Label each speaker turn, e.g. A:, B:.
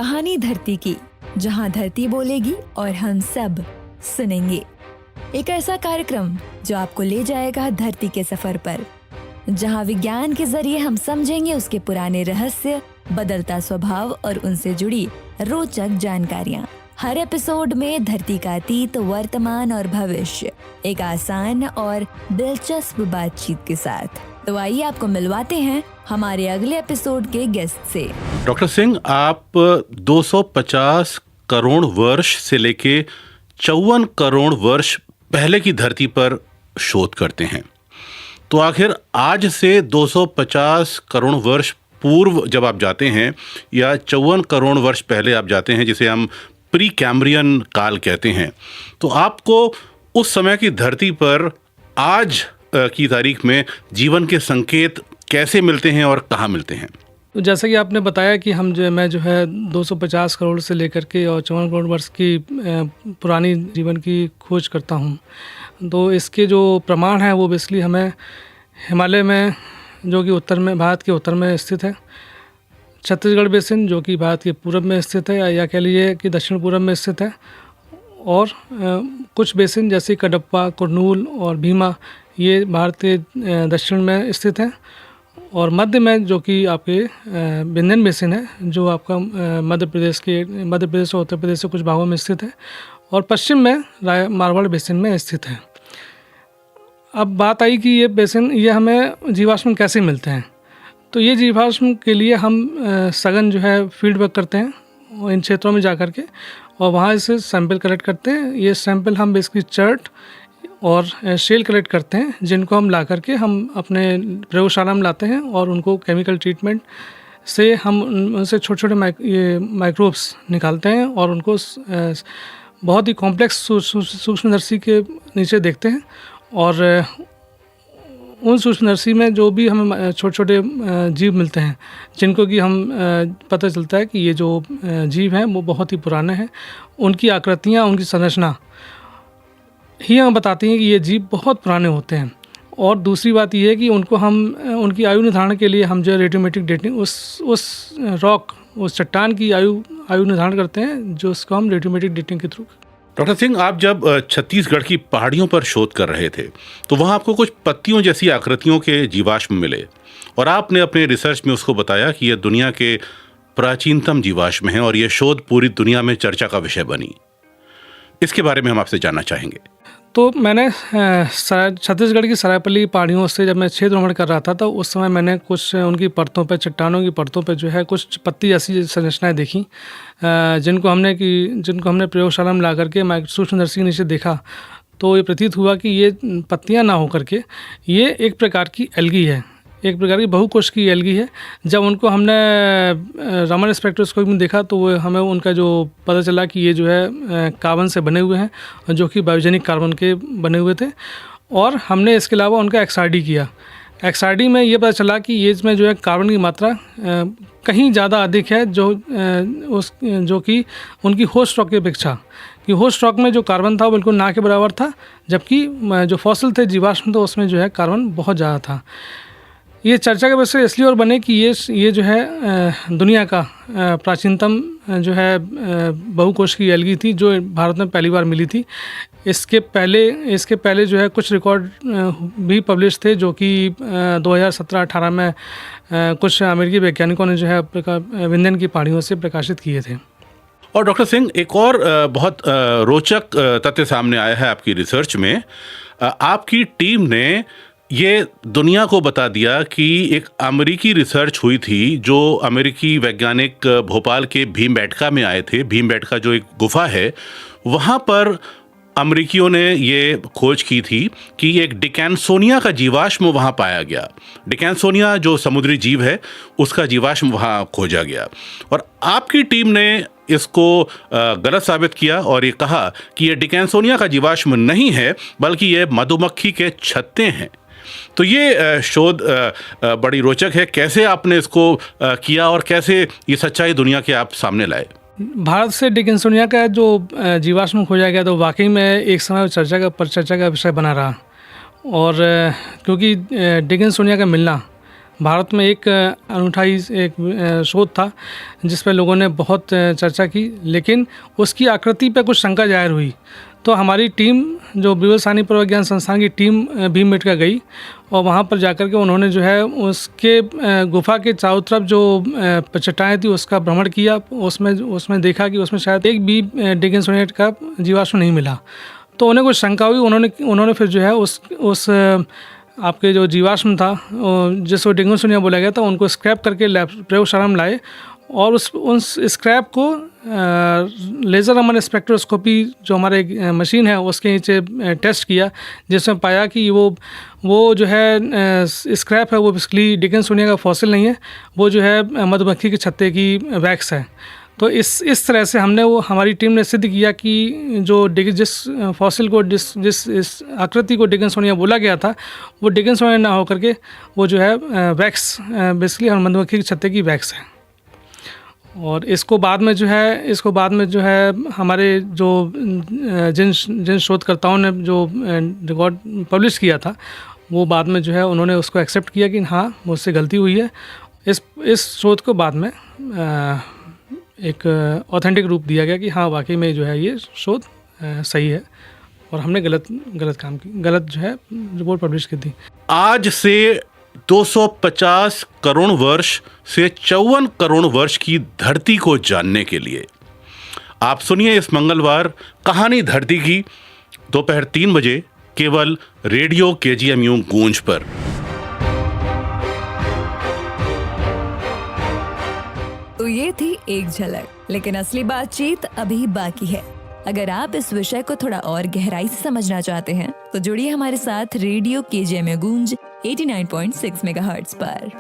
A: कहानी धरती की, जहां धरती बोलेगी और हम सब सुनेंगे। एक ऐसा कार्यक्रम जो आपको ले जाएगा धरती के सफर पर, जहां विज्ञान के जरिए हम समझेंगे उसके पुराने रहस्य, बदलता स्वभाव और उनसे जुड़ी रोचक जानकारियां। हर एपिसोड में धरती का अतीत, वर्तमान और भविष्य एक आसान और दिलचस्प बातचीत के साथ। तो आइए आपको मिलवाते हैं हमारे अगले एपिसोड के गेस्ट से।
B: डॉक्टर सिंह, आप 250 करोड़ वर्ष से लेके 54 करोड़ वर्ष पहले की धरती पर शोध करते हैं। तो आखिर आज से 250 करोड़ वर्ष पूर्व जब आप जाते हैं या 54 करोड़ वर्ष पहले आप जाते हैं, जिसे हम प्री कैम्ब्रियन काल कहते हैं, तो आपको उस समय की धरती पर आज की तारीख में जीवन के संकेत कैसे मिलते हैं और कहाँ मिलते हैं?
C: तो जैसा कि आपने बताया कि मैं 250 करोड़ से लेकर के और 54 करोड़ वर्ष की पुरानी जीवन की खोज करता हूँ। तो इसके जो प्रमाण हैं वो बेसिकली हमें हिमालय में, जो कि भारत के उत्तर में स्थित है, छत्तीसगढ़ बेसिन जो कि भारत के पूर्व में स्थित है, या कह लीजिए कि दक्षिण पूर्व में स्थित है, और कुछ बेसिन जैसे कडप्पा, कुरनूल और भीमा, ये भारत के दक्षिण में स्थित है, और मध्य में जो कि आपके विंध्यन बेसिन है, जो आपका मध्य प्रदेश और उत्तर प्रदेश से कुछ भागों में स्थित है, और पश्चिम में मारवाड़ बेसिन में स्थित है। अब बात आई कि ये हमें जीवाश्म कैसे मिलते हैं। तो ये जीवाश्म के लिए हम सघन फील्ड वर्क करते हैं इन क्षेत्रों में जा कर के, और वहाँ से सैंपल कलेक्ट करते हैं। ये सैंपल हम बेसिकली चर्ट और शेल कलेक्ट करते हैं, जिनको हम ला करके हम अपने प्रयोगशाला में लाते हैं, और उनको केमिकल ट्रीटमेंट से हम उनसे छोटे छोटे माइक्रोब्स निकालते हैं, और उनको बहुत ही कॉम्प्लेक्स सूक्ष्मदर्शी के नीचे देखते हैं, और उन सूक्ष्मदर्शी में जो भी हमें छोटे छोटे जीव मिलते हैं, जिनको कि हम पता चलता है कि ये जो जीव हैं वो बहुत ही पुराने हैं। उनकी आकृतियाँ, उनकी संरचना ही हमें बताती हैं कि ये जीव बहुत पुराने होते हैं। और दूसरी बात ये है कि उनकी आयु निर्धारण के लिए हम रेडियोमेट्रिक डेटिंग उस चट्टान की आयु निर्धारण करते हैं, जो उसको हम रेडियोमेट्रिक डेटिंग के थ्रू।
B: डॉक्टर सिंह, आप जब छत्तीसगढ़ की पहाड़ियों पर शोध कर रहे थे, तो वहाँ आपको कुछ पत्तियों जैसी आकृतियों के जीवाश्म मिले, और आपने अपने रिसर्च में उसको बताया कि ये दुनिया के प्राचीनतम जीवाश्म हैं, और ये शोध पूरी दुनिया में चर्चा का विषय बनी। इसके बारे में हम आपसे जानना चाहेंगे।
C: तो मैंने छत्तीसगढ़ की सरायपल्ली पहाड़ियों से जब मैं क्षेत्र भ्रमण कर रहा था, तो उस समय मैंने कुछ उनकी परतों पे, चट्टानों की परतों पे कुछ पत्ती ऐसी संरचनाएं देखी, जिनको हमने प्रयोगशाला में ला करके सूक्ष्मदर्शी के नीचे देखा। तो ये प्रतीत हुआ कि ये पत्तियां ना होकर के ये एक प्रकार की एल्गी है, एक प्रकार की बहुकोश की एल्गी है। जब उनको हमने रमन स्पेक्ट्रोस्कोप में देखा, तो वो हमें उनका जो पता चला कि ये कार्बन से बने हुए हैं, जो कि बायोजेनिक कार्बन के बने हुए थे। और हमने इसके अलावा उनका XRD किया। XRD में ये पता चला कि ये इसमें कार्बन की मात्रा कहीं ज़्यादा अधिक है, जो कि उनकी होस्ट रॉक की अपेक्षा, कि होस्ट रॉक में जो कार्बन था वो बिल्कुल ना के बराबर था, जबकि जो फॉसिल थे, जीवाश्म, तो उसमें कार्बन बहुत ज़्यादा था। ये चर्चा का विषय इसलिए और बने कि ये दुनिया का प्राचीनतम बहुकोश की एल्गी थी, जो भारत में पहली बार मिली थी। इसके पहले कुछ रिकॉर्ड भी पब्लिश थे, जो कि 2017-18 में कुछ अमेरिकी वैज्ञानिकों ने विंध्यन की पहाड़ियों से प्रकाशित किए थे।
B: और डॉक्टर सिंह, एक और बहुत रोचक तथ्य सामने आया है आपकी रिसर्च में। आपकी टीम ने ये दुनिया को बता दिया कि एक अमेरिकी रिसर्च हुई थी, जो अमेरिकी वैज्ञानिक भोपाल के भीमबेटका में आए थे। भीमबेटका जो एक गुफा है, वहाँ पर अमेरिकियों ने ये खोज की थी कि एक डिकैंसोनिया का जीवाश्म वहाँ पाया गया। डिकैंसोनिया जो समुद्री जीव है, उसका जीवाश्म वहाँ खोजा गया, और आपकी टीम ने इसको गलत साबित किया और ये कहा कि ये डिकैंसोनिया का जीवाश्म नहीं है, बल्कि ये मधुमक्खी के छत्ते हैं। तो ये शोध बड़ी रोचक है। कैसे आपने इसको किया और कैसे ये सच्चाई दुनिया के आप सामने लाए?
C: भारत से डिकैंसोनिया का जो जीवाश्म खोजा गया, तो वाकई में एक समय चर्चा का विषय बना रहा। और क्योंकि डिकैंसोनिया का मिलना भारत में एक अनूठा ही एक शोध था जिस पर लोगों ने बहुत चर्चा की, लेकिन उसकी आकृति पर कुछ शंका जाहिर हुई। तो हमारी टीम, जो ब्रिवल साइनिक विज्ञान संस्थान की टीम भीमबेटका गई और वहाँ पर जाकर के उन्होंने जो है उसके गुफा के चारों तरफ जो चट्टानें थी उसका भ्रमण किया। उसमें देखा कि उसमें शायद एक भी डिकन्सोनिएट का जीवाश्म नहीं मिला। तो उन्हें कुछ शंका हुई। उन्होंने फिर जो है उस आपके जो जीवाश्म था जिसको डिकन्सोनिया बोला गया था, उनको स्क्रैप करके प्रयोगशाला में लाए और उस स्क्रैप को लेज़र रमन स्पेक्ट्रोस्कोपी जो हमारे मशीन है उसके नीचे टेस्ट किया, जिसमें पाया कि वो जो है स्क्रैप है वो बेसिकली डिकन्सोनिया का फॉसिल नहीं है, वो जो है मधुमक्खी के छत्ते की वैक्स है। तो इस तरह से हमारी टीम ने सिद्ध किया कि जिस फॉसिल को जिस आकृति को डिकन्सोनिया बोला गया था वो डिकन्सोनिया ना होकर के वो जो है वैक्स बेसिकली मधुमक्खी के छत्ते की वैक्स है। और इसको बाद में जो है हमारे जिन शोधकर्ताओं ने जो रिकॉर्ड पब्लिश किया था वो बाद में जो है उन्होंने उसको एक्सेप्ट किया कि हाँ मुझसे गलती हुई है। इस शोध को बाद में एक ऑथेंटिक रूप दिया गया कि हाँ वाकई में जो है ये शोध सही है और हमने गलत जो है रिपोर्ट पब्लिश की थी।
B: आज से 250 करोड़ वर्ष से 54 करोड़ वर्ष की धरती को जानने के लिए आप सुनिए इस मंगलवार कहानी धरती की, दोपहर 3 बजे केवल रेडियो केजीएमयू गूंज पर।
A: तो ये थी एक झलक, लेकिन असली बातचीत अभी बाकी है। अगर आप इस विषय को थोड़ा और गहराई से समझना चाहते हैं तो जुड़िए हमारे साथ रेडियो केजीएमयू गूंज 89.6 मेगाहर्ट्ज पर।